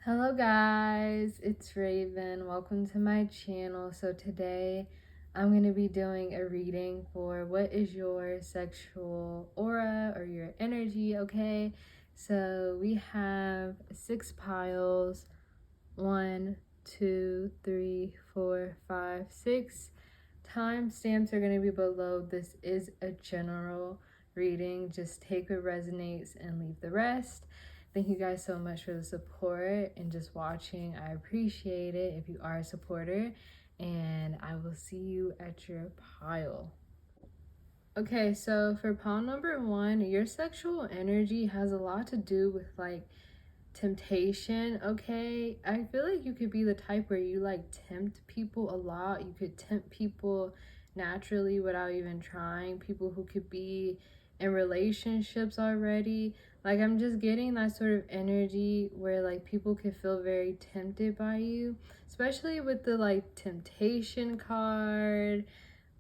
Hello guys, it's Raven. Welcome to my channel. So today I'm going to be doing a reading for what is your sexual aura or your energy, okay? So we have 6 piles. 1, 2, 3, 4, 5, 6. Timestamps are going to be below. This is a general reading. Just take what resonates and leave the rest. Thank you guys so much for the support and just watching. I appreciate it if you are a supporter, and I will see you at your pile. Okay, so for pile number 1, your sexual energy has a lot to do with like temptation. Okay, I feel like you could be the type where you like tempt people a lot. You could tempt people naturally without even trying. People who could be in relationships already. Like, I'm just getting that sort of energy where like people could feel very tempted by you, especially with the like temptation card.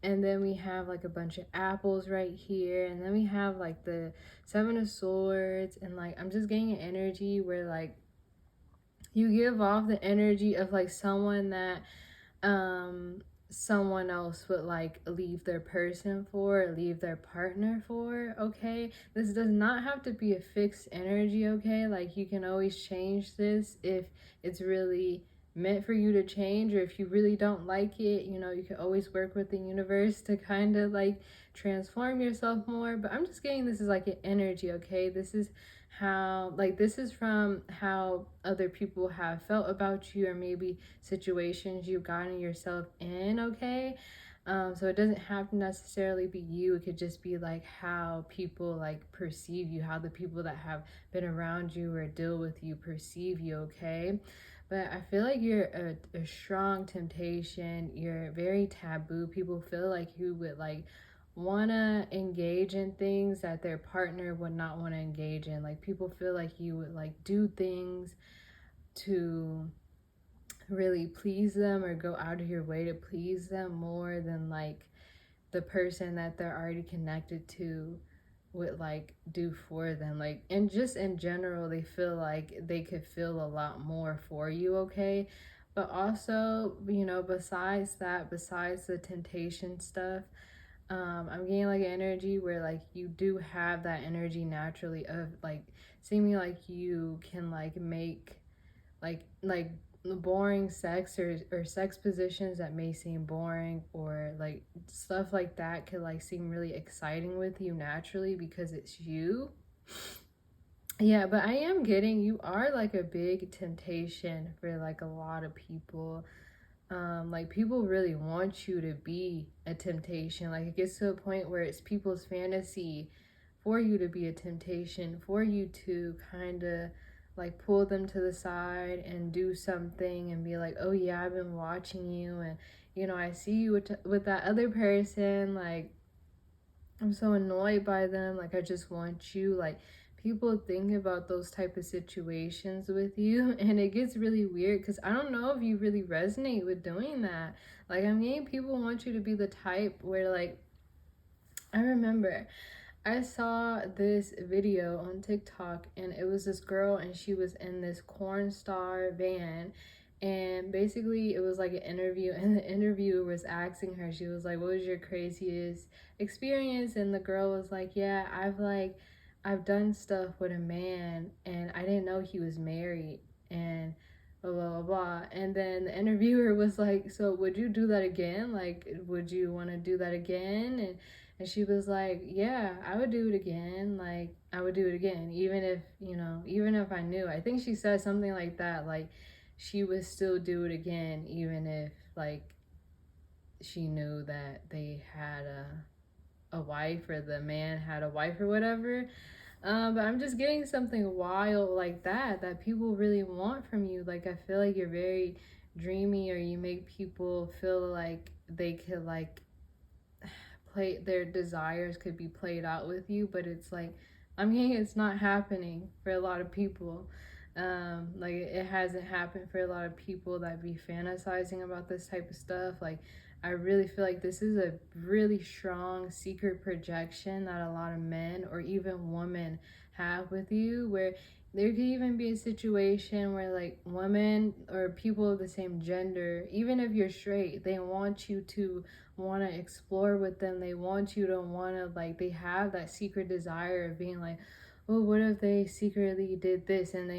And then we have like a bunch of apples right here, and then we have like the 7 of Swords, and like I'm just getting an energy where like you give off the energy of like someone that someone else would like leave their person for, or leave their partner for. Okay, this does not have to be a fixed energy. Okay, like you can always change this if it's really meant for you to change, or if you really don't like it, you know, you can always work with the universe to kind of like transform yourself more. But I'm just getting this is like an energy. Okay, this is how, like, this is from how other people have felt about you, or maybe situations you've gotten yourself in. Okay, so it doesn't have to necessarily be you. It could just be like how people like perceive you, how the people that have been around you or deal with you perceive you. Okay, but I feel like you're a strong temptation. You're very taboo. People feel like you would like want to engage in things that their partner would not want to engage in. Like, people feel like you would like do things to really please them, or go out of your way to please them more than like the person that they're already connected to would like do for them. Like, and just in general, they feel like they could feel a lot more for you. Okay, but also, you know, besides that, besides the temptation stuff, I'm getting like energy where like you do have that energy naturally of like seeming like you can like make like boring sex, or sex positions that may seem boring, or like stuff like that could like seem really exciting with you naturally because it's you. Yeah, but I am getting you are like a big temptation for like a lot of people. Like, people really want you to be a temptation. Like, it gets to a point where it's people's fantasy for you to be a temptation, for you to kind of like pull them to the side and do something and be like, oh yeah, I've been watching you, and you know, I see you with that other person. Like, I'm so annoyed by them. Like, I just want you. Like, people think about those type of situations with you, and it gets really weird because I don't know if you really resonate with doing that. Like, I mean, people want you to be the type where like, I remember I saw this video on TikTok, and it was this girl, and she was in this corn star van, and basically it was like an interview, and the interviewer was asking her, she was like, what was your craziest experience? And the girl was like, yeah, I've done stuff with a man, and I didn't know he was married, and blah blah blah blah. And then the interviewer was like, so would you do that again? Like, would you want to do that again? And she was like, yeah, I would do it again. Like, I would do it again, even if, you know, even if I knew. I think she said something like that, like, she would still do it again, even if, like, she knew that they had a wife, or the man had a wife, or whatever. But I'm just getting something wild like that, that people really want from you. Like, I feel like you're very dreamy, or you make people feel like they could, like, play their desires could be played out with you, but it's like, I mean, it's not happening for a lot of people. Like, it hasn't happened for a lot of people that be fantasizing about this type of stuff. Like, I really feel like this is a really strong secret projection that a lot of men or even women have with you, where there could even be a situation where like women or people of the same gender, even if you're straight, they want you to want to explore with them. They want you to want to like, they have that secret desire of being like, oh, what if they secretly did this, and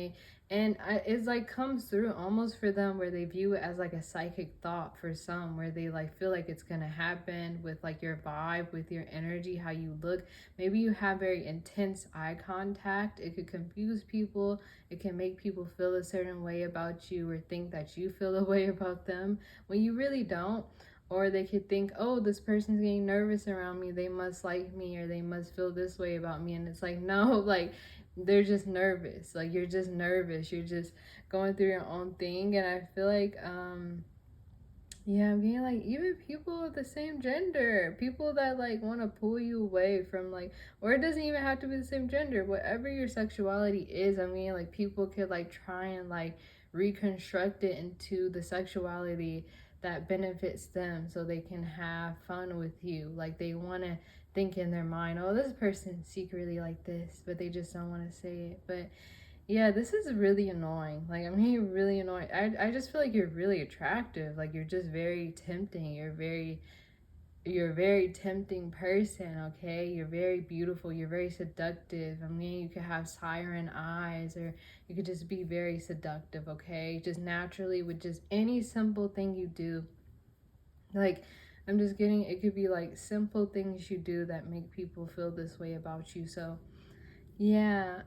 it's like comes through almost for them where they view it as like a psychic thought for some, where they like feel like it's gonna happen with like your vibe, with your energy, how you look. Maybe you have very intense eye contact. It could confuse people. It can make people feel a certain way about you or think that you feel a way about them when you really don't. Or they could think, oh, this person's getting nervous around me, they must like me, or they must feel this way about me. And it's like, no, like they're just nervous. Like you're just nervous. You're just going through your own thing. And I feel like yeah, I'm getting like even people of the same gender, people that like want to pull you away from like, or it doesn't even have to be the same gender, whatever your sexuality is. I mean, like people could like try and like reconstruct it into the sexuality that benefits them so they can have fun with you. Like they want to think in their mind, oh, this person's secretly like this, but they just don't want to say it. But yeah, this is really annoying. Like, I'm getting really annoying. I just feel like you're really attractive. Like, you're just very tempting. You're a very tempting person, okay? You're very beautiful. You're very seductive. I mean, you could have siren eyes, or you could just be very seductive, okay? Just naturally with just any simple thing you do. Like, I'm just getting, it could be like simple things you do that make people feel this way about you. So, yeah,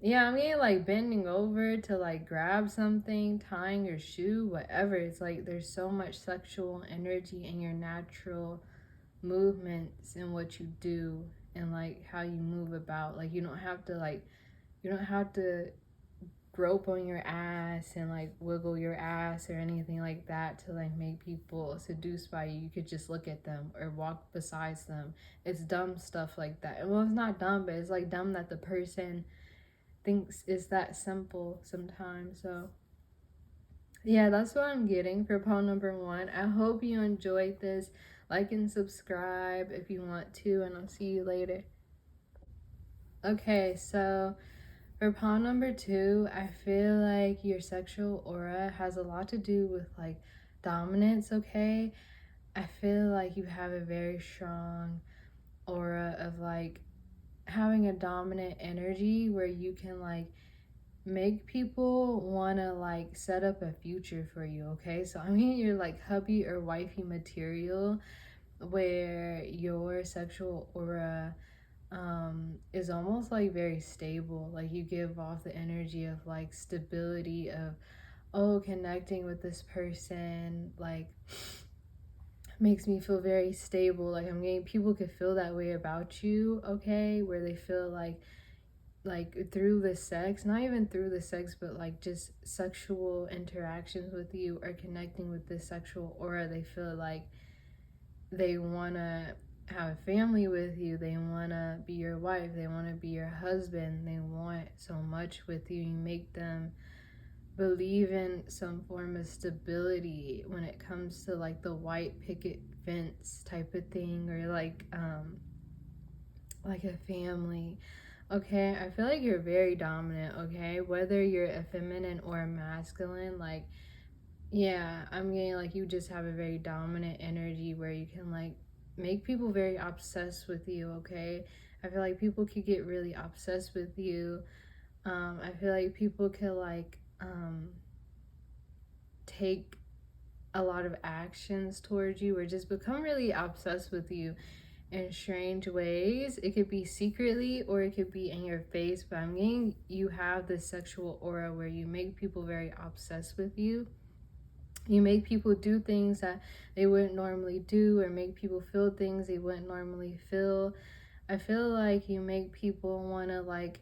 yeah, I mean, like bending over to like grab something, tying your shoe, whatever. It's like there's so much sexual energy in your natural movements and what you do and like how you move about. Like you don't have to grope on your ass and like wiggle your ass or anything like that to like make people seduced by you. You could just look at them or walk besides them. It's dumb stuff like that. Well, it's not dumb, but it's like dumb that the person thinks it's that simple sometimes. So yeah, that's what I'm getting for poem number 1. I hope you enjoyed this. Like and subscribe if you want to, and I'll see you later. Okay, so for pawn number 2, I feel like your sexual aura has a lot to do with like dominance, okay? I feel like you have a very strong aura of like having a dominant energy where you can like make people want to like set up a future for you, okay? So I mean, you're like hubby or wifey material where your sexual aura is almost like very stable. Like you give off the energy of like stability, of oh, connecting with this person like makes me feel very stable. Like I'm getting, people could feel that way about you, okay, where they feel like through the sex, not even through the sex, but like just sexual interactions with you or connecting with this sexual aura, they feel like they want to have a family with you. They want to be your wife. They want to be your husband. They want so much with you. You make them believe in some form of stability when it comes to like the white picket fence type of thing, or like a family. Okay, I feel like you're very dominant, okay? Whether you're a feminine or a masculine, like yeah, I'm getting like you just have a very dominant energy where you can like make people very obsessed with you, okay? I feel like people could get really obsessed with you. I feel like people could like take a lot of actions towards you or just become really obsessed with you in strange ways. It could be secretly or it could be in your face, but I'm getting you have this sexual aura where you make people very obsessed with you. You make people do things that they wouldn't normally do, or make people feel things they wouldn't normally feel. I feel like you make people want to like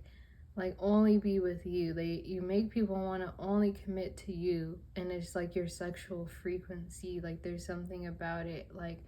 only be with you. You make people want to only commit to you, and it's like your sexual frequency. Like there's something about it. Like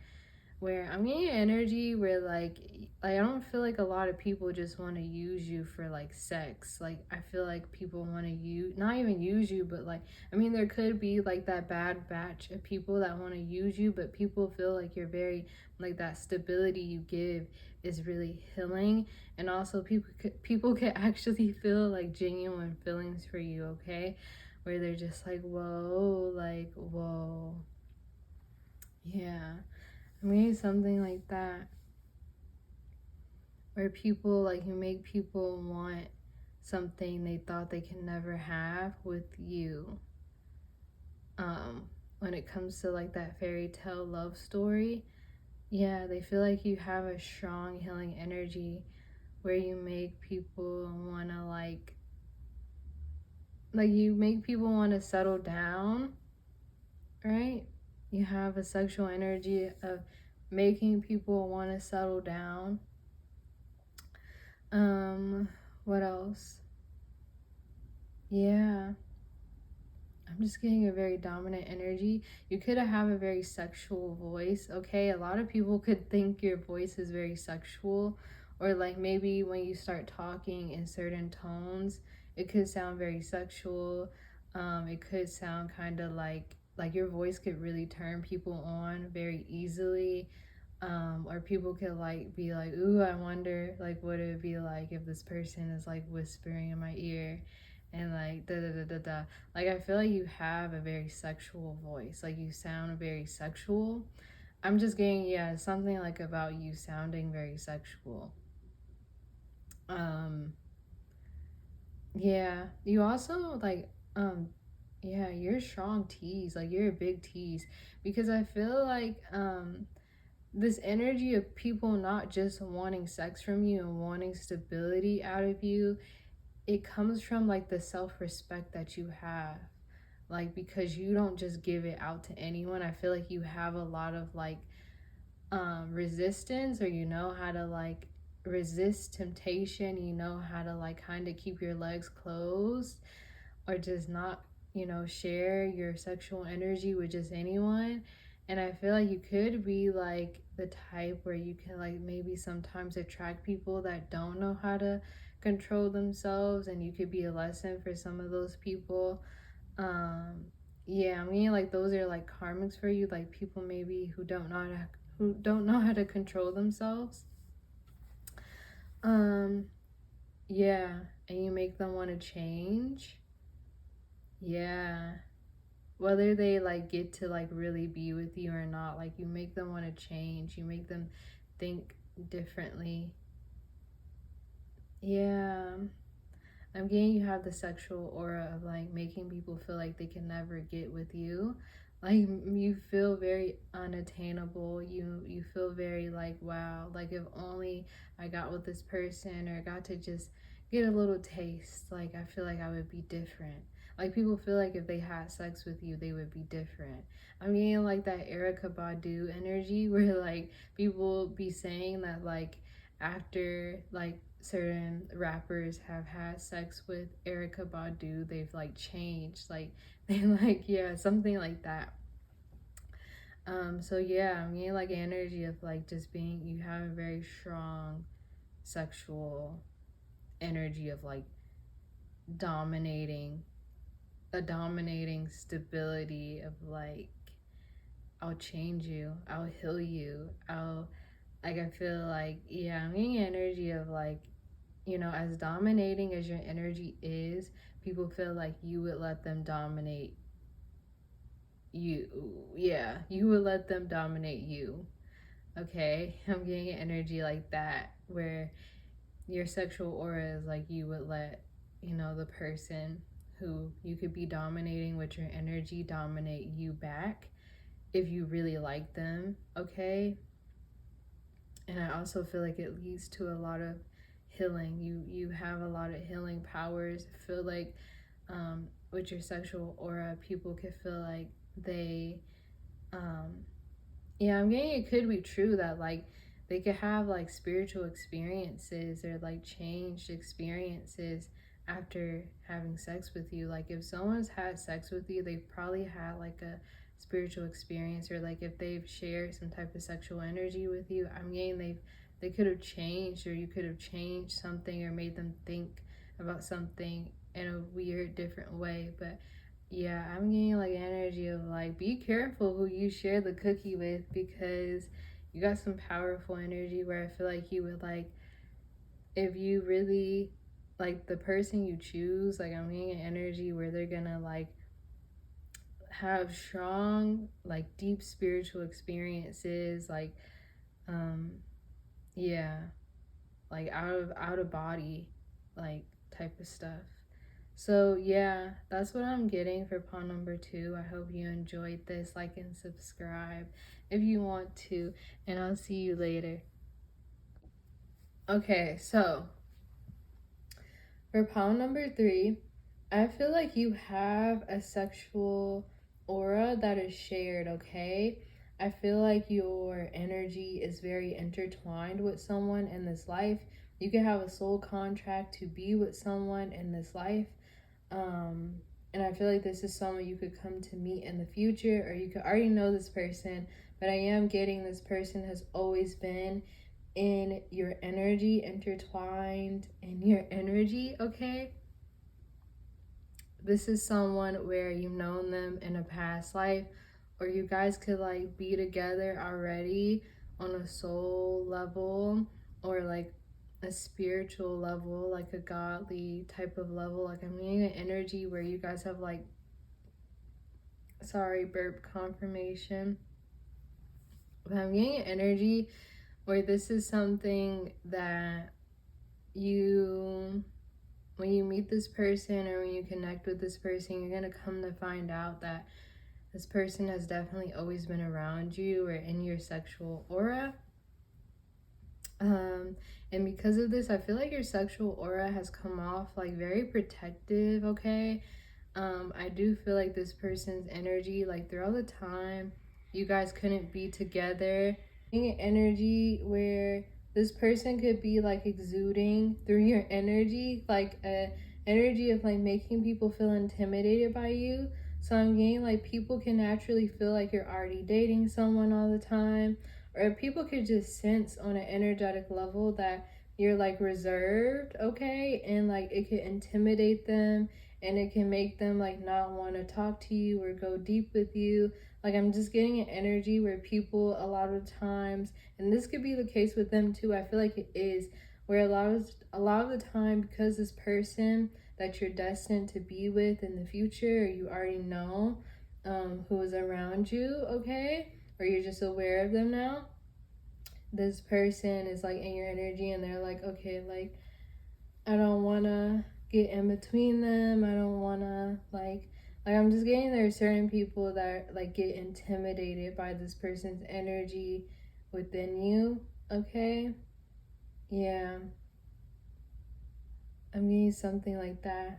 where I'm getting energy where like I don't feel like a lot of people just want to use you for like sex. Like I feel like people want to use, not even use you, but like I mean there could be like that bad batch of people that want to use you, but people feel like you're very like that stability you give is really healing. And also people could actually feel like genuine feelings for you, okay? Where they're just like, whoa, like, whoa. Yeah. I mean, something like that. Where people, like, you make people want something they thought they can never have with you. When it comes to, like, that fairy tale love story, yeah, they feel like you have a strong healing energy where you make people want to, like, you make people want to settle down, right? You have a sexual energy of making people want to settle down. What else? Yeah. I'm just getting a very dominant energy. You could have a very sexual voice, okay? A lot of people could think your voice is very sexual, or like maybe when you start talking in certain tones, it could sound very sexual. It could sound kind of like your voice could really turn people on very easily. Or people could like be like, ooh, I wonder like what it would be like if this person is like whispering in my ear and like da da da da da. Like I feel like you have a very sexual voice. Like you sound very sexual. I'm just getting, yeah, something like about you sounding very sexual. Um yeah. You also like yeah, you're a strong tease. Like you're a big tease. Because I feel like this energy of people not just wanting sex from you and wanting stability out of you, it comes from like the self-respect that you have, like because you don't just give it out to anyone. I feel like you have a lot of like resistance, or you know how to like resist temptation, you know how to like kind of keep your legs closed, or just not, you know, share your sexual energy with just anyone. And I feel like you could be like the type where you can like maybe sometimes attract people that don't know how to control themselves, and you could be a lesson for some of those people. um yeah, I mean like those are like karmics for you, like people maybe who don't know how to control themselves. um yeah, and you make them want to change. Yeah, whether they like get to like really be with you or not, like you make them want to change, you make them think differently. Yeah, I'm getting you have the sexual aura of like making people feel like they can never get with you. Like you feel very unattainable. You feel very like, wow, like if only I got with this person or got to just get a little taste, like I feel like I would be different. Like people feel like if they had sex with you, they would be different. I'm getting like that Erica Badu energy where like people be saying that like after like certain rappers have had sex with Erica Badu, they've like changed, like they like, yeah, something like that. So yeah, I'm getting like energy of like just being, you have a very strong sexual energy of like dominating, a dominating stability of like, I'll change you, I'll heal you, I'll like, I feel like, yeah, I'm getting energy of like, you know, as dominating as your energy is, people feel like you would let them dominate you. Yeah, you would let them dominate you. Okay, I'm getting an energy like that where your sexual aura is like you would let, you know, the person who you could be dominating with your energy dominate you back if you really like them. Okay, and I also feel like it leads to a lot of healing. You have a lot of healing powers. I feel like with your sexual aura, people could feel like they yeah, I'm getting it could be true that like they could have like spiritual experiences or like changed experiences after having sex with you. Like if someone's had sex with you, they've probably had like a spiritual experience, or like if they've shared some type of sexual energy with you, I'm getting they could have changed, or you could have changed something or made them think about something in a weird different way. But yeah, I'm getting like energy of like, be careful who you share the cookie with, because you got some powerful energy where I feel like you would like, if you really like the person you choose, like I'm getting an energy where they're gonna like have strong, like deep spiritual experiences, like yeah, like out of body, like type of stuff. So yeah, that's what I'm getting for pawn number 2. I hope you enjoyed this. Like and subscribe if you want to, and I'll see you later. Okay, so for pawn number 3, I feel like you have a sexual aura that is shared, okay? I feel like your energy is very intertwined with someone in this life. You can have a soul contract to be with someone in this life. Um, and I feel like this is someone you could come to meet in the future, or you could already know this person, but I am getting this person has always been in your energy, intertwined in your energy, okay? This is someone where you've known them in a past life, or you guys could like be together already on a soul level, or like a spiritual level, like a godly type of level. Like I'm getting an energy where you guys have like, sorry, burp confirmation. But I'm getting an energy where this is something that you, when you meet this person or when you connect with this person, you're going to come to find out that this person has definitely always been around you or in your sexual aura. And because of this, I feel like your sexual aura has come off like very protective, okay? I do feel like this person's energy, like throughout the time you guys couldn't be together, energy where this person could be like exuding through your energy, like a energy of like making people feel intimidated by you. So I'm getting like people can naturally feel like you're already dating someone all the time, or people could just sense on an energetic level that you're like reserved, okay? And like it could intimidate them, and it can make them like not want to talk to you or go deep with you. Like I'm just getting an energy where people a lot of times, and this could be the case with them too, I feel like it is, where a lot of the time, because this person that you're destined to be with in the future, or you already know who is around you, okay, or you're just aware of them now, this person is like in your energy and they're like, okay, like I don't want to get in between them. I don't want to like I'm just getting there are certain people that like get intimidated by this person's energy within you, okay? Yeah. I'm getting something like that.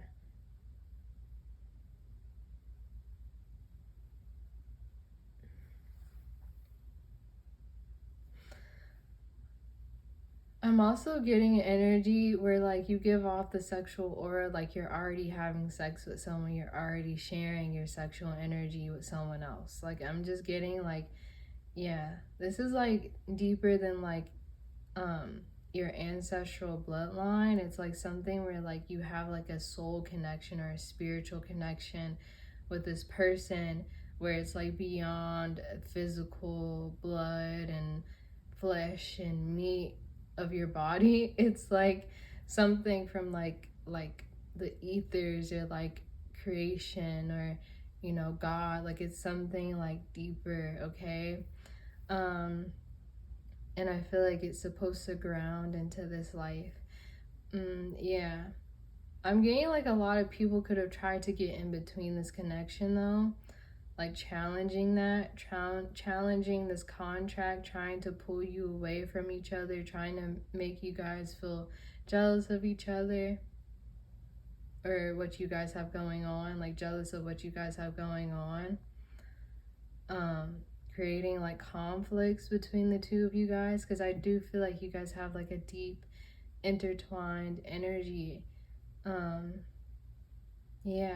I'm also getting an energy where like you give off the sexual aura like you're already having sex with someone, you're already sharing your sexual energy with someone else. Like I'm just getting like, yeah, this is like deeper than like your ancestral bloodline. It's like something where like you have like a soul connection or a spiritual connection with this person, where it's like beyond physical blood and flesh and meat of your body. It's like something from like the ethers, or like creation, or you know, God. Like it's something like deeper, okay? And I feel like it's supposed to ground into this life. Yeah. I'm getting like a lot of people could have tried to get in between this connection though, like challenging that, challenging this contract, trying to pull you away from each other, trying to make you guys feel jealous of each other, or what you guys have going on, like jealous of what you guys have going on. Creating like conflicts between the two of you guys, because I do feel like you guys have like a deep intertwined energy. Yeah,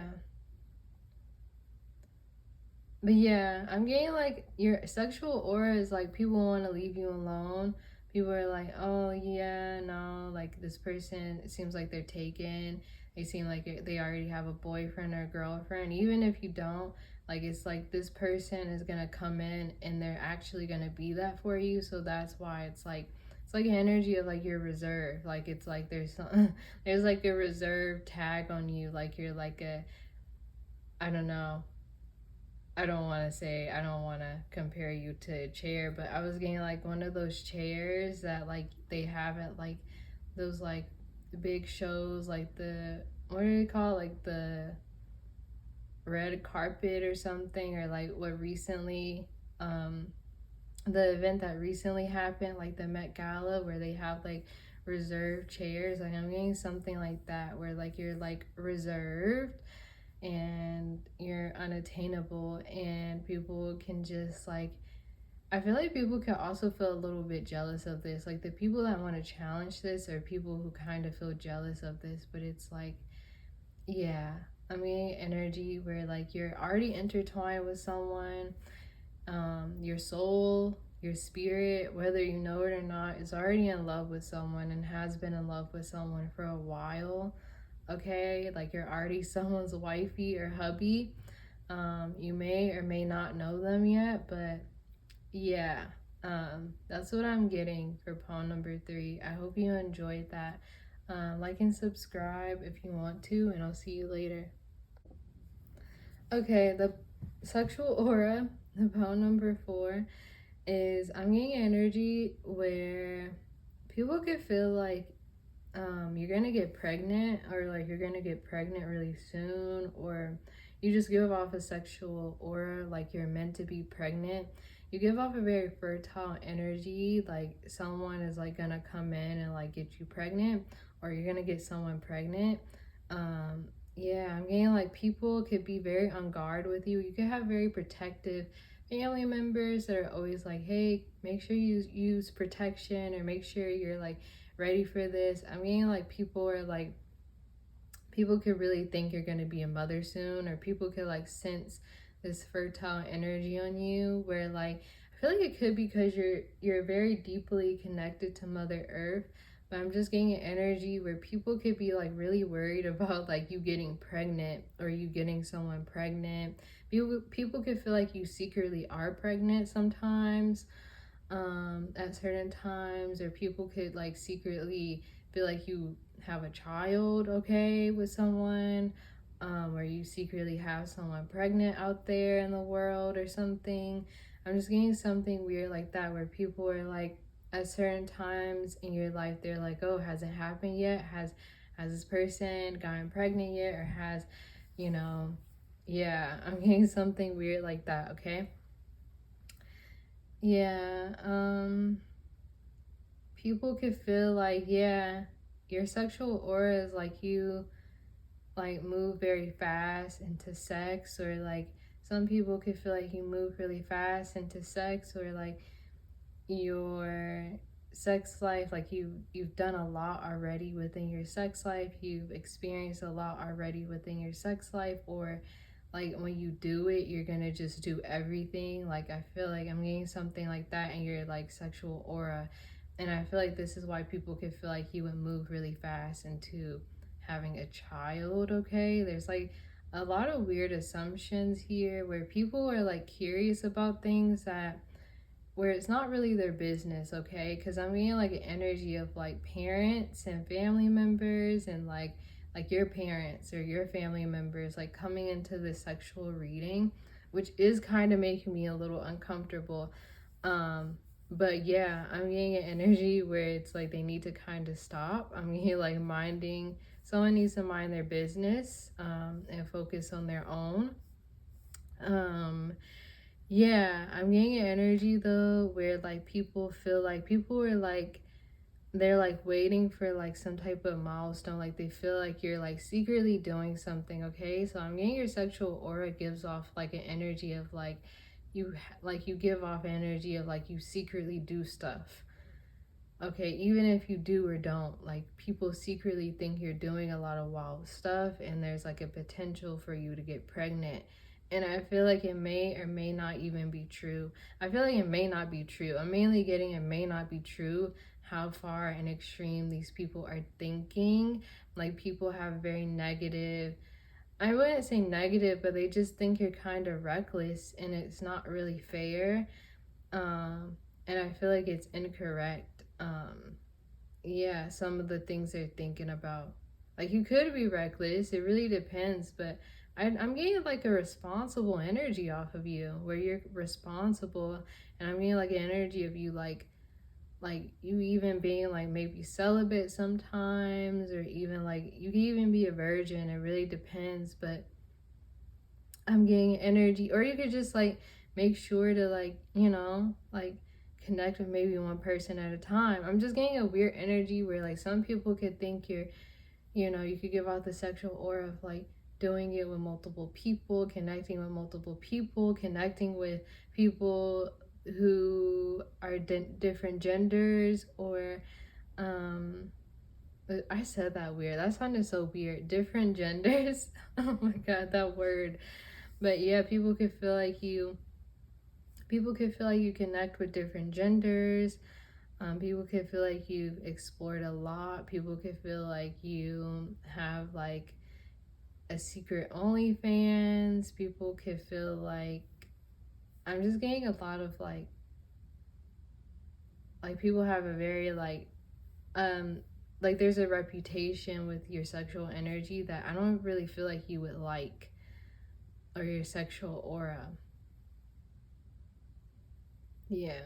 But yeah, I'm getting like your sexual aura is like people want to leave you alone. People are like, oh yeah, no, like this person, it seems like they're taken. They seem like they already have a boyfriend or girlfriend. Even if you don't, like it's like this person is gonna come in and they're actually gonna be that for you. So that's why it's like an energy of like you're reserved. Like it's like there's some, there's like a reserve tag on you. Like you're like a, I don't know, I don't want to say, I don't want to compare you to a chair, but I was getting like one of those chairs that like they have at like those like big shows, like the, what do they call it? Like the red carpet or something, or like what recently, um, the event that recently happened, like the Met Gala, where they have like reserved chairs. Like I'm getting something like that, where like you're like reserved and you're unattainable, and people can just like, I feel like people can also feel a little bit jealous of this. Like the people that want to challenge this are people who kind of feel jealous of this, but it's like, yeah, I mean, energy where like you're already intertwined with someone, your soul, your spirit, whether you know it or not, is already in love with someone and has been in love with someone for a while. Okay, like you're already someone's wifey or hubby. You may or may not know them yet, but yeah, that's what I'm getting for poem number 3. I hope you enjoyed that. Like and subscribe if you want to, and I'll see you later. Okay, the sexual aura, the poem number 4, is I'm getting energy where people could feel like you're gonna get pregnant, or like you're gonna get pregnant really soon, or you just give off a sexual aura like you're meant to be pregnant. You give off a very fertile energy, like someone is like gonna come in and like get you pregnant, or you're gonna get someone pregnant. um yeah, I'm getting like people could be very on guard with you. You could have very protective family members that are always like, hey, make sure you use protection, or make sure you're like ready for this. I mean, like people are like, people could really think you're going to be a mother soon, or people could like sense this fertile energy on you, where like I feel like it could be because you're very deeply connected to Mother Earth. But I'm just getting an energy where people could be like really worried about like you getting pregnant, or you getting someone pregnant. People could feel like you secretly are pregnant sometimes, at certain times, or people could like secretly feel like you have a child, okay, with someone, or you secretly have someone pregnant out there in the world or something. I'm just getting something weird like that, where people are like, at certain times in your life, they're like, oh, has it happened yet? Has this person gotten pregnant yet? Or has, you know, yeah, I'm getting something weird like that, okay? Yeah, people could feel like, yeah, your sexual aura is like you like move very fast into sex, or like some people could feel like you move really fast into sex, or like your sex life, like you've done a lot already within your sex life, you've experienced a lot already within your sex life, or like when you do it, you're gonna just do everything. Like I feel like I'm getting something like that in your like sexual aura, and I feel like this is why people could feel like you would move really fast into having a child. Okay, there's like a lot of weird assumptions here, where people are like curious about things that, where it's not really their business, okay? Because I'm getting like an energy of like parents and family members, and like your parents or your family members like coming into this sexual reading, which is kind of making me a little uncomfortable. But yeah, I'm getting an energy where it's like they need to kind of stop. I'm getting like minding, someone needs to mind their business, and focus on their own. um yeah, I'm getting an energy though where like people feel like people are like, they're like waiting for like some type of milestone. Like they feel like you're like secretly doing something, okay? So I'm getting your sexual aura gives off like an energy of like like you give off energy of like you secretly do stuff. Okay, even if you do or don't, like people secretly think you're doing a lot of wild stuff, and there's like a potential for you to get pregnant. And I feel like it may or may not even be true. I feel like it may not be true. I'm mainly getting it may not be true how far and extreme these people are thinking. Like, people have very negative, I wouldn't say negative, but they just think you're kind of reckless and it's not really fair. And I feel like it's incorrect. Yeah, some of the things they're thinking about. Like, you could be reckless, it really depends, but I'm getting like a responsible energy off of you, where you're responsible, and I'm getting like an energy of you, like you even being like maybe celibate sometimes, or even like you can even be a virgin. It really depends, but I'm getting energy, or you could just like make sure to like, like connect with maybe one person at a time. I'm just getting a weird energy where like some people could think you're, you could give out the sexual aura of like doing it with multiple people, connecting with multiple people, connecting with people who are different genders, or I said that weird. That sounded so weird. Different genders. Oh my god, that word. But yeah, people could feel like you connect with different genders. People could feel like you've explored a lot. People could feel like you have like a secret OnlyFans. People could feel like, I'm just getting a lot of like people have a very like there's a reputation with your sexual energy that I don't really feel like you would like, or your sexual aura. Yeah.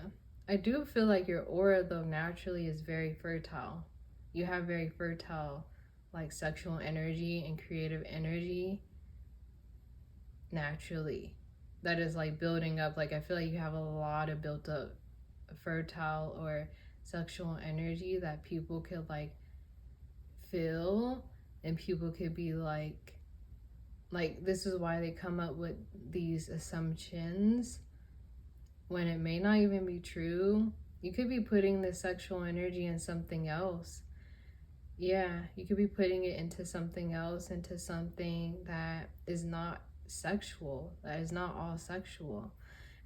I do feel like your aura, though, naturally is very fertile. You have very fertile, like, sexual energy and creative energy naturally. That is, like, building up. Like, I feel like you have a lot of built up fertile or sexual energy that people could, like, feel. And people could be like, this is why they come up with these assumptions when it may not even be true. You could be putting the sexual energy in something else. Yeah, you could be putting it into something else, into something that is not sexual, that is not all sexual.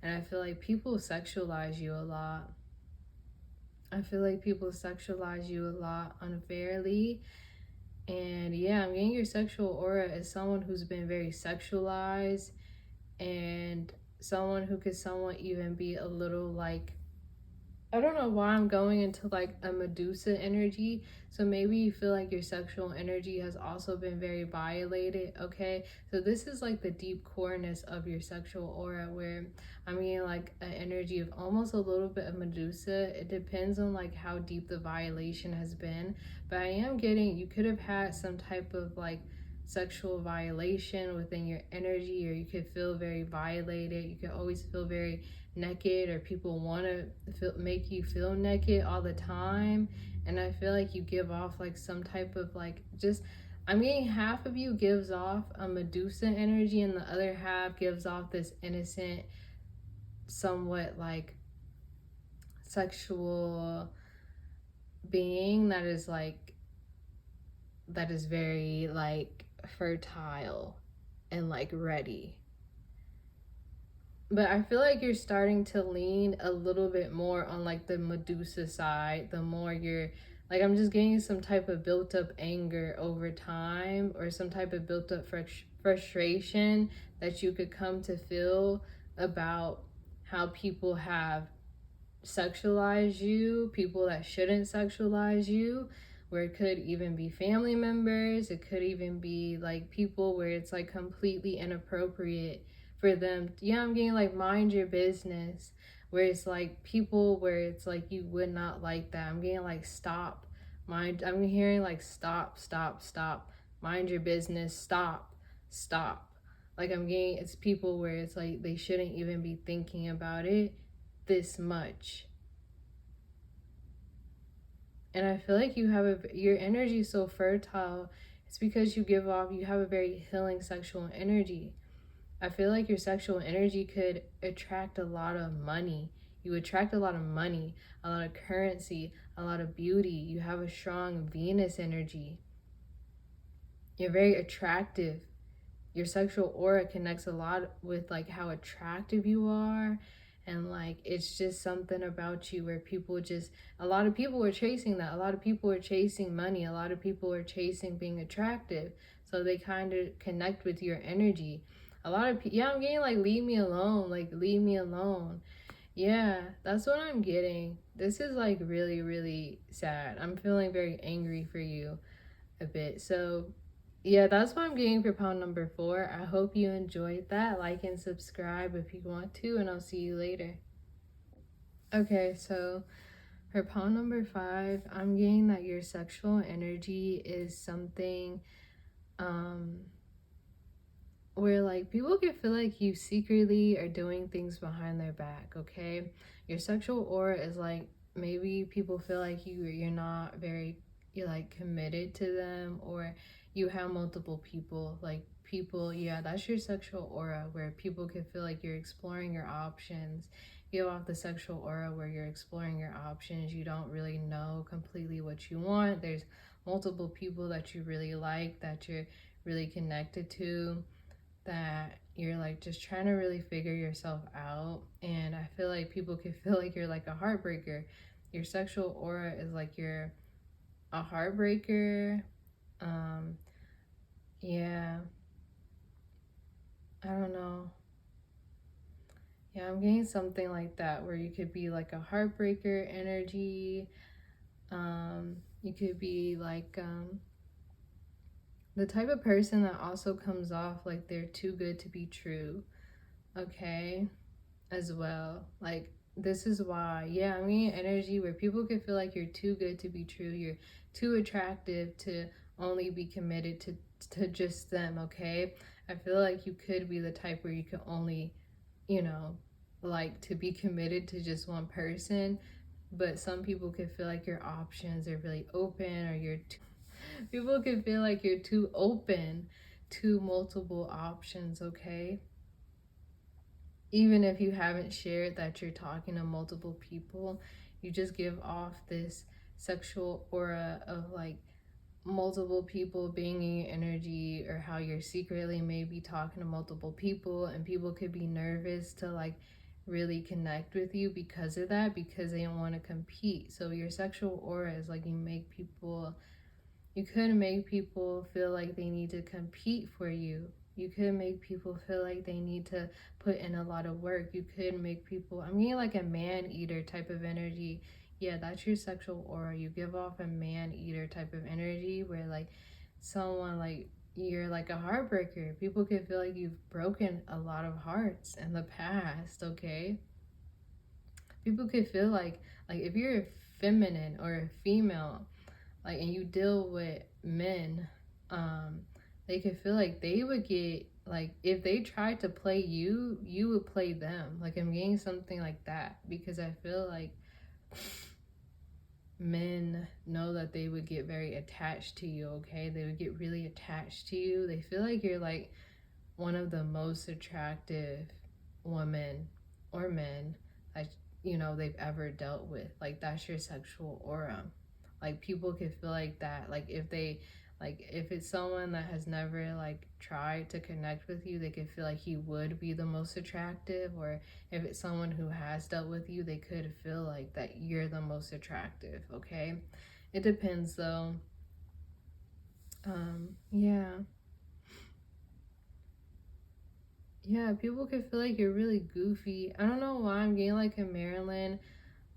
And I feel like people sexualize you a lot. I feel like people sexualize you a lot unfairly. And yeah, I'm getting your sexual aura as someone who's been very sexualized, and someone who could somewhat even be a little like, I don't know why I'm going into like a Medusa energy. So maybe you feel like your sexual energy has also been very violated. Okay. So this is like the deep coreness of your sexual aura, where I'm getting like an energy of almost a little bit of Medusa. It depends on like how deep the violation has been. But I am getting, you could have had some type of like sexual violation within your energy, or you could feel very violated. You could always feel very naked, or people want to make you feel naked all the time. And I feel like you give off like some type of like, just, I'm getting half of you gives off a Medusa energy, and the other half gives off this innocent, somewhat like sexual being that is very like fertile and like ready. But I feel like you're starting to lean a little bit more on like the Medusa side. The more you're like, I'm just getting some type of built up anger over time, or some type of built up frustration that you could come to feel about how people have sexualized you, people that shouldn't sexualize you, where it could even be family members, it could even be like people where it's like completely inappropriate for them. Yeah, I'm getting like mind your business, where it's like people where it's like you would not like that. I'm getting like stop, mind, I'm hearing like stop, stop, stop, mind your business, stop, stop. Like, I'm getting, it's people where it's like they shouldn't even be thinking about it this much. And I feel like you have your energy is so fertile. It's because you have a very healing sexual energy. I feel like your sexual energy could attract a lot of money. You attract a lot of money, a lot of currency, a lot of beauty. You have a strong Venus energy. You're very attractive. your sexual aura connects a lot with like how attractive you are, and like it's just something about you where people just, a lot of people are chasing that. A lot of people are chasing money. A lot of people are chasing being attractive, so they kind of connect with your energy. A lot of people, yeah, I'm getting like leave me alone, like leave me alone. Yeah, that's what I'm getting. This is like really, really sad. I'm feeling very angry for you a bit. So, yeah, that's what I'm getting for pound number 4. I hope you enjoyed that. Like and subscribe if you want to, and I'll see you later. Okay, so for pound number 5, I'm getting that your sexual energy is something um where like people can feel like you secretly are doing things behind their back. Okay, your sexual aura is like, maybe people feel like you're not very, you're like committed to them, or you have multiple people, like people, yeah, that's your sexual aura, where people can feel like you're exploring your options. You have the sexual aura where you're exploring your options. You don't really know completely what you want. There's multiple people that you really like, that you're really connected to, that you're like just trying to really figure yourself out. And I feel like people can feel like you're like a heartbreaker. Your sexual aura is like you're a heartbreaker. um yeah, I don't know. Yeah, I'm getting something like that, where you could be like a heartbreaker energy. You could be like the type of person that also comes off like they're too good to be true. Okay, as well. Like, this is why, yeah, I mean, energy where people can feel like you're too good to be true. You're too attractive to only be committed to just them. Okay, I feel like you could be the type where you can only, you know, like to be committed to just one person. But some people could feel like your options are really open, or people can feel like you're too open to multiple options. Okay, even if you haven't shared that you're talking to multiple people, you just give off this sexual aura of like multiple people being in your energy, or how you're secretly maybe talking to multiple people, and people could be nervous to like really connect with you because of that, because they don't want to compete. So your sexual aura is like, you could make people feel like they need to compete for you. You could make people feel like they need to put in a lot of work. You could make people, I'm getting like a man eater type of energy. Yeah, that's your sexual aura. You give off a man eater type of energy, where like someone like, you're like a heartbreaker. People could feel like you've broken a lot of hearts in the past. Okay, people could feel like if you're a feminine or a female, like, and you deal with men, um they could feel like they would get, like, if they tried to play you, you would play them. Like, I'm getting something like that, because I feel like men know that they would get very attached to you. Okay, they would get really attached to you. They feel like you're like one of the most attractive women or men that, they've ever dealt with. Like, that's your sexual aura. Like, people can feel like that. Like, if it's someone that has never like tried to connect with you, they could feel like he would be the most attractive. Or if it's someone who has dealt with you, they could feel like that you're the most attractive. Okay, it depends though. Yeah. Yeah, people could feel like you're really goofy. I don't know why I'm getting like a Marilyn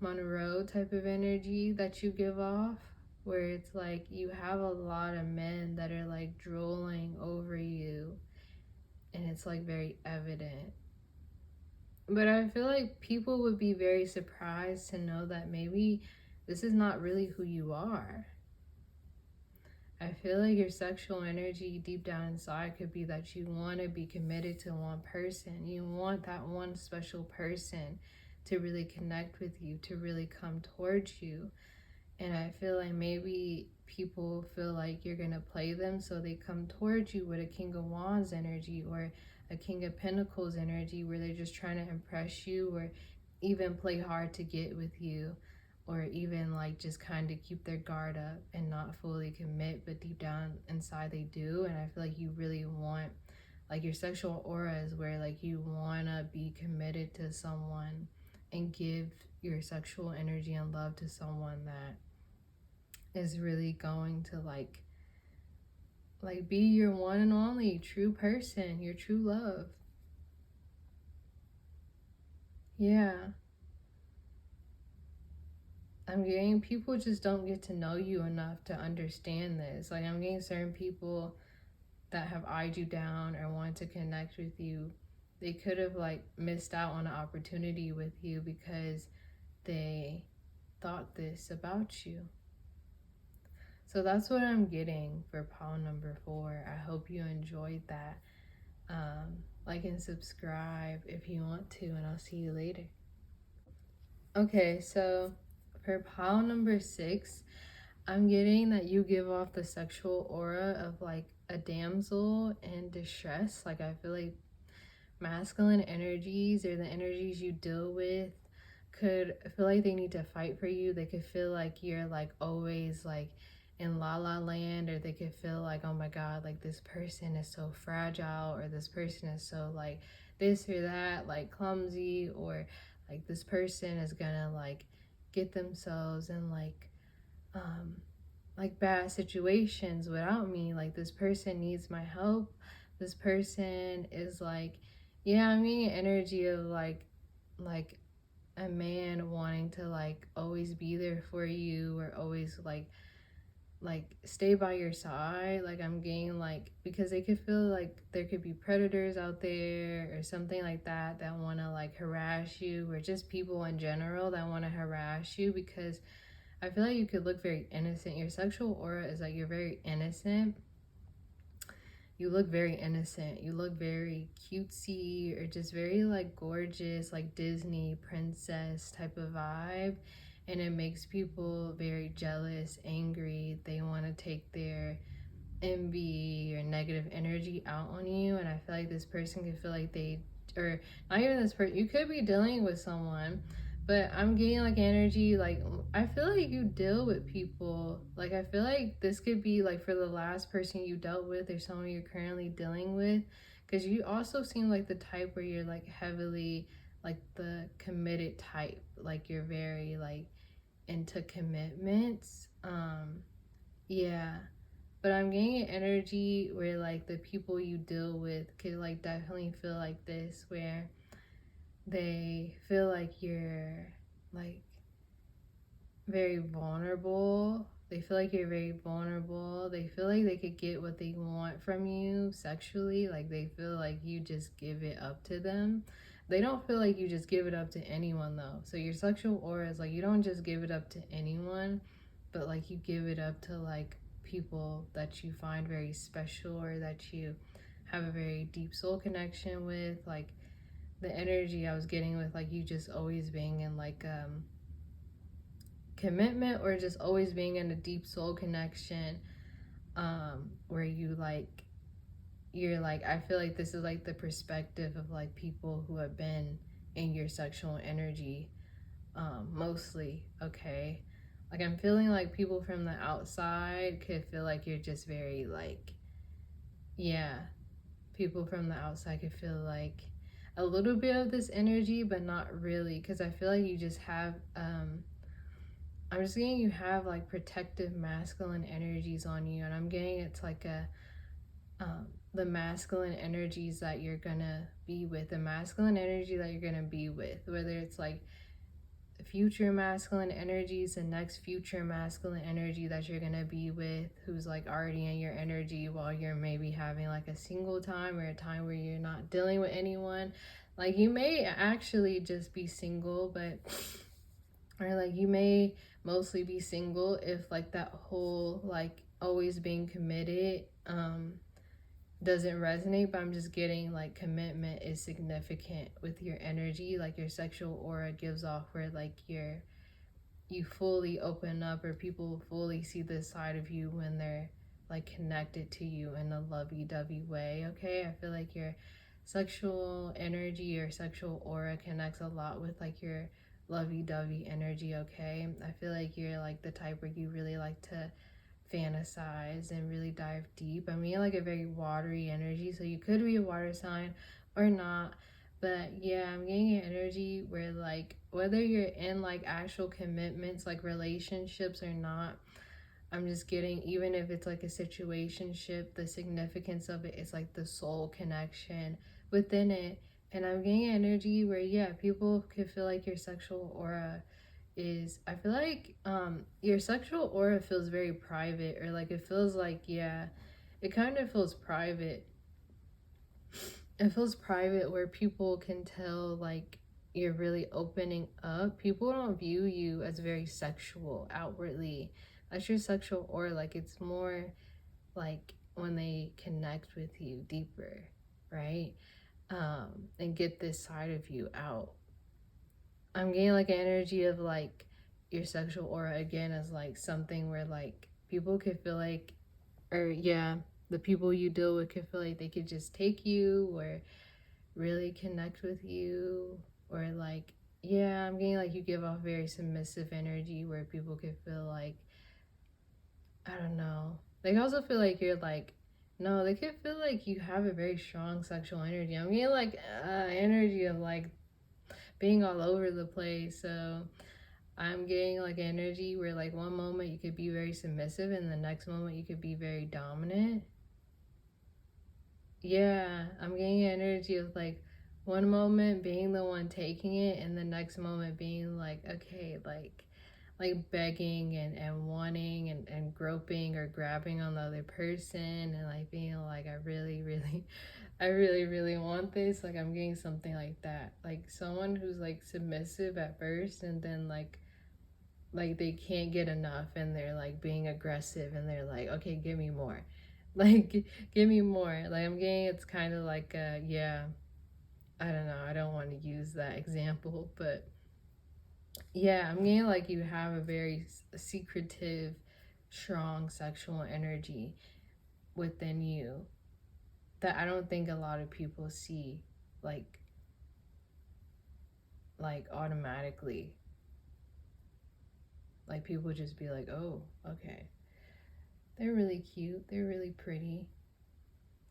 Monroe type of energy that you give off, where it's like you have a lot of men that are like drooling over you, and it's like very evident. But I feel like people would be very surprised to know that maybe this is not really who you are. I feel like your sexual energy deep down inside could be that you want to be committed to one person. You want that one special person to really connect with you, to really come towards you. And I feel like maybe people feel like you're going to play them, so they come towards you with a King of Wands energy, or a King of Pentacles energy, where they're just trying to impress you, or even play hard to get with you, or even like just kind of keep their guard up and not fully commit, but deep down inside they do. And I feel like you really want Like your sexual aura is where like you want to be committed to someone and give your sexual energy and love to someone that is really going to like be your one and only true person, your true love. Yeah. I'm getting people just don't get to know you enough to understand this. Like I'm getting certain people that have eyed you down or want to connect with you. They could have like missed out on an opportunity with you because they thought this about you. So that's what I'm getting for pile number 4. I hope you enjoyed that. Like and subscribe if you want to, and I'll see you later. Okay, so for pile number 6, I'm getting that you give off the sexual aura of like a damsel in distress. Like I feel like masculine energies or the energies you deal with could feel like they need to fight for you. They could feel like you're like always like in la la land, or they could feel like, oh my god, like this person is so fragile, or this person is so like this or that, like clumsy, or like this person is gonna like get themselves in like bad situations without me. Like this person needs my help. This person is like, yeah, I'm getting energy of like a man wanting to like always be there for you, or always like stay by your side. Like I'm getting like, because they could feel like there could be predators out there or something like that that want to like harass you, or just people in general that want to harass you, because I feel like you could look very innocent. Your sexual aura is like you're very innocent. You look very innocent. You look very cutesy, or just very like gorgeous, like Disney princess type of vibe. And it makes people very jealous, angry. They want to take their envy or negative energy out on you. And I feel like this person could feel like they, or not even this person, you could be dealing with someone, but I'm getting like energy, like I feel like you deal with people. Like I feel like this could be like for the last person you dealt with, or someone you're currently dealing with, because you also seem like the type where you're like heavily like the committed type. Like you're very like into commitments. Yeah, but I'm getting an energy where like the people you deal with could like definitely feel like this, where they feel like you're like very vulnerable. They feel like you're very vulnerable. They feel like they could get what they want from you sexually. Like they feel like you just give it up to them. They don't feel like you just give it up to anyone though. So your sexual aura is like you don't just give it up to anyone, but like you give it up to like people that you find very special, or that you have a very deep soul connection with. Like the energy I was getting with like you just always being in like commitment, or just always being in a deep soul connection, where you like you're like, I feel like this is like the perspective of like people who have been in your sexual energy, mostly. Okay, like I'm feeling like people from the outside could feel like you're just very like, yeah, people from the outside could feel like a little bit of this energy, but not really, because I feel like you just have I'm just getting you have like protective masculine energies on you, and I'm getting it's like a the masculine energies that you're gonna be with, the masculine energy that you're gonna be with, whether it's like future masculine energies, the next future masculine energy that you're gonna be with, who's like already in your energy while you're maybe having like a single time, or a time where you're not dealing with anyone. Like you may actually just be single, but or like you may mostly be single if like that whole like always being committed doesn't resonate. But I'm just getting like commitment is significant with your energy. Like your sexual aura gives off where like you fully open up, or people fully see this side of you when they're like connected to you in a lovey-dovey way. Okay, I feel like your sexual energy or sexual aura connects a lot with like your lovey-dovey energy. Okay, I feel like you're like the type where you really like to fantasize and really dive deep. I'm getting like a very watery energy, so you could be a water sign or not. But yeah, I'm getting an energy where like whether you're in like actual commitments, like relationships or not, I'm just getting, even if it's like a situationship, the significance of it is like the soul connection within it. And I'm getting energy where yeah, people could feel like your sexual aura is, I feel like your sexual aura feels very private, or like it feels like, yeah, it kind of feels private. It feels private where people can tell like you're really opening up. People don't view you as very sexual outwardly. That's your sexual aura. Like it's more like when they connect with you deeper, right? And get this side of you out. I'm getting like an energy of like your sexual aura again as like something where like people could feel like, or yeah, the people you deal with could feel like they could just take you or really connect with you, or like, yeah, I'm getting like you give off very submissive energy where people could feel like, I don't know, they also feel like you're like, no, they could feel like you have a very strong sexual energy. I'm getting like energy of like being all over the place. So I'm getting like energy where like one moment you could be very submissive and the next moment you could be very dominant. Yeah, I'm getting energy of like one moment being the one taking it and the next moment being like, okay, like begging and wanting and groping or grabbing on the other person and like being like, I really, really, I really, really want this. Like I'm getting something like that. Like someone who's like submissive at first and then like they can't get enough and they're like being aggressive and they're like, okay, give me more. Like give me more. Like I'm getting, it's kind of like yeah, I don't know, I don't want to use that example, but yeah, I'm getting like you have a very secretive, strong sexual energy within you that I don't think a lot of people see like automatically. Like people just be like, oh, okay, they're really cute, they're really pretty.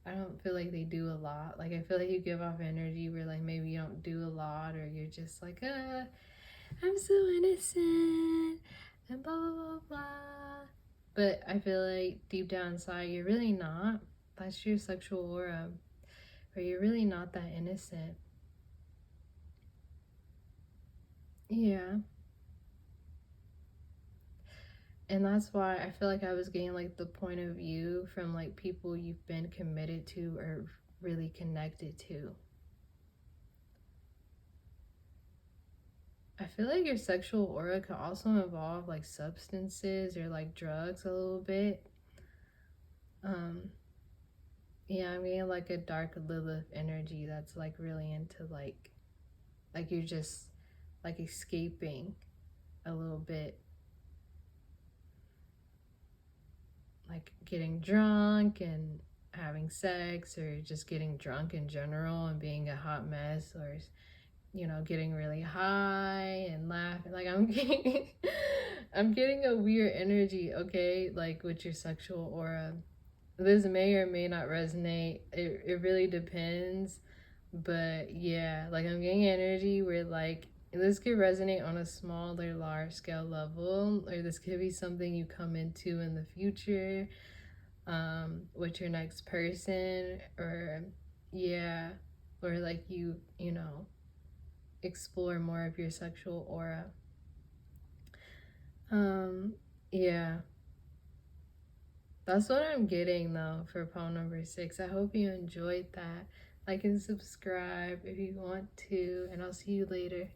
I don't feel like they do a lot. Like I feel like you give off energy where like maybe you don't do a lot, or you're just like, I'm so innocent and blah blah blah blah. But I feel like deep down inside you're really not. That's your sexual aura. Or you're really not that innocent. Yeah. And that's why I feel like I was getting like the point of view from like people you've been committed to or really connected to. I feel like your sexual aura could also involve like substances or like drugs a little bit. Um, yeah, I'm getting like a dark Lilith energy that's like really into like you're just like escaping a little bit, like getting drunk and having sex, or just getting drunk in general and being a hot mess, or getting really high and laughing. Like I'm getting I'm getting a weird energy, okay, like with your sexual aura. This may or may not resonate. It really depends. But yeah, like I'm getting energy where like this could resonate on a small or large scale level, or this could be something you come into in the future with your next person, or yeah, or like you know explore more of your sexual aura. Um, yeah, that's what I'm getting though for poem number 6. I hope you enjoyed that. Like and subscribe if you want to, and I'll see you later.